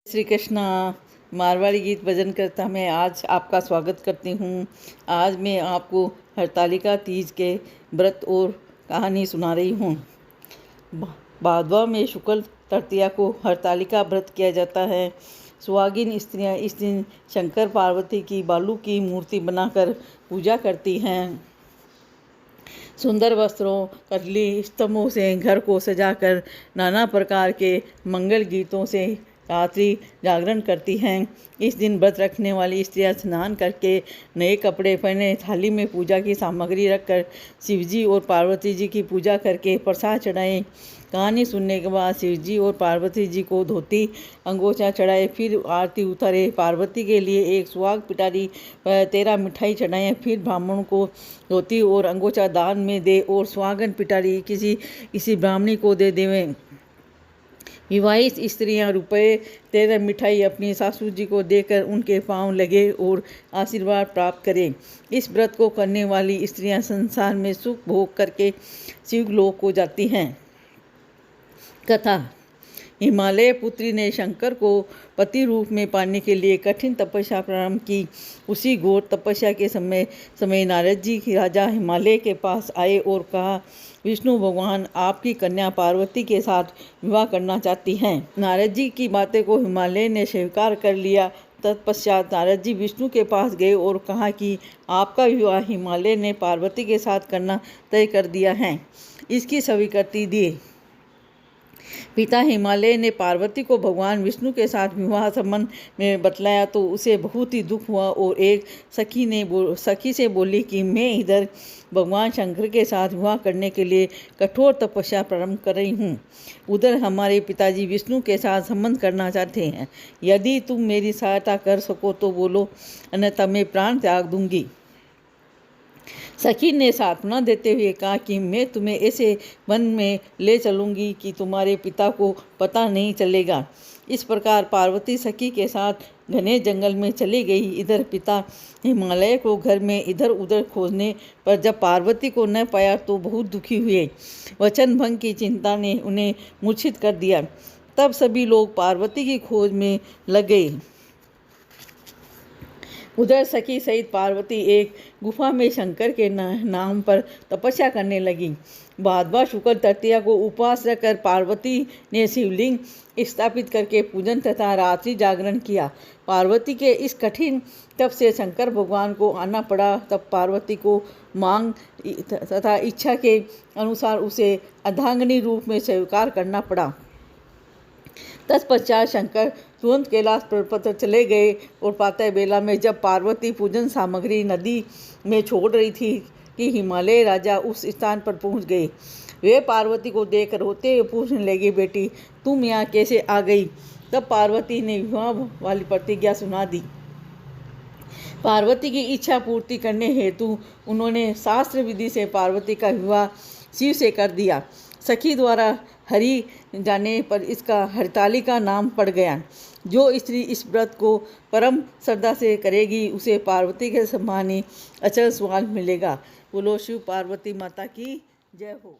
श्री कृष्णा। मारवाड़ी गीत भजन करता मैं आज आपका स्वागत करती हूँ। आज मैं आपको हरतालिका तीज के व्रत और कहानी सुना रही हूँ। भादवा में शुक्ल तृतीया को हरतालिका व्रत किया जाता है। सुहागिन स्त्रियाँ इस दिन शंकर पार्वती की बालू की मूर्ति बनाकर पूजा करती हैं। सुंदर वस्त्रों, कटली स्तंभों से घर को सजाकर नाना प्रकार के मंगल गीतों से रात्रि जागरण करती हैं। इस दिन व्रत रखने वाली स्त्रियां स्नान करके नए कपड़े पहने थाली में पूजा की सामग्री रखकर शिवजी और पार्वती जी की पूजा करके प्रसाद चढ़ाएं। कहानी सुनने के बाद शिवजी और पार्वती जी को धोती अंगोछा चढ़ाए, फिर आरती उतारे। पार्वती के लिए एक सुहाग पिटारी 13 मिठाई चढ़ाएं, फिर ब्राह्मण को धोती और अंगोछा दान में दे और सुहागन पिटारी किसी ब्राह्मणी को दे देवें। विवाहित स्त्रियां रुपये 13 मिठाई अपनी सासू जी को देकर उनके पांव लगे और आशीर्वाद प्राप्त करें। इस व्रत को करने वाली स्त्रियां संसार में सुख भोग करके शिवलोक को जाती हैं। कथा। हिमालय पुत्री ने शंकर को पति रूप में पाने के लिए कठिन तपस्या प्रारंभ की। उसी घोर तपस्या के समय नारद जी की राजा हिमालय के पास आए और कहा, विष्णु भगवान आपकी कन्या पार्वती के साथ विवाह करना चाहती हैं। नारद जी की बातें को हिमालय ने स्वीकार कर लिया। तत्पश्चात नारद जी विष्णु के पास गए और कहा कि आपका विवाह हिमालय ने पार्वती के साथ करना तय कर दिया है, इसकी स्वीकृति दिए। पिता हिमालय ने पार्वती को भगवान विष्णु के साथ विवाह संबंध में बतलाया तो उसे बहुत ही दुख हुआ और एक सखी से बोली कि मैं इधर भगवान शंकर के साथ विवाह करने के लिए कठोर तपस्या प्रारंभ कर रही हूँ, उधर हमारे पिताजी विष्णु के साथ संबंध करना चाहते हैं। यदि तुम मेरी सहायता कर सको तो बोलो, अन्यथा मैं प्राण त्याग दूंगी। सखी ने सांत्वना देते हुए कहा कि मैं तुम्हें ऐसे वन में ले चलूंगी कि तुम्हारे पिता को पता नहीं चलेगा। इस प्रकार पार्वती सखी के साथ घने जंगल में चली गई। इधर पिता हिमालय को घर में इधर उधर खोजने पर जब पार्वती को न पाया तो बहुत दुखी हुए। वचन भंग की चिंता ने उन्हें मूर्छित कर दिया। तब सभी लोग पार्वती की खोज में लग गए। उधर सखी सहित पार्वती एक गुफा में शंकर के नाम पर तपस्या करने लगी। भादवा शुक्ल तृतीया को उपवास रखकर पार्वती ने शिवलिंग स्थापित करके पूजन तथा रात्रि जागरण किया। पार्वती के इस कठिन तप से शंकर भगवान को आना पड़ा। तब पार्वती को मांग तथा इच्छा के अनुसार उसे अर्धांगिनी रूप में स्वीकार करना पड़ा। तत्पश्चात शंकर तुरंत कैलाश पर्वत चले गए और प्रातः बेला में जब पार्वती पूजन सामग्री नदी में छोड़ रही थी कि हिमालय राजा उस स्थान पर पहुंच गए। वे पार्वती को देख रोते हुए पूछने लगे, बेटी तुम यहाँ कैसे आ गई? तब पार्वती ने विवाह वाली प्रतिज्ञा सुना दी। पार्वती की इच्छा पूर्ति करने हेतु उन्होंने शास्त्र विधि से पार्वती का विवाह शिव से कर दिया। सखी द्वारा हरि जाने पर इसका हरतालिका नाम पड़ गया। जो स्त्री इस व्रत को परम श्रद्धा से करेगी उसे पार्वती के समान ही अचल सुख मिलेगा। बोलो शिव पार्वती माता की जय हो।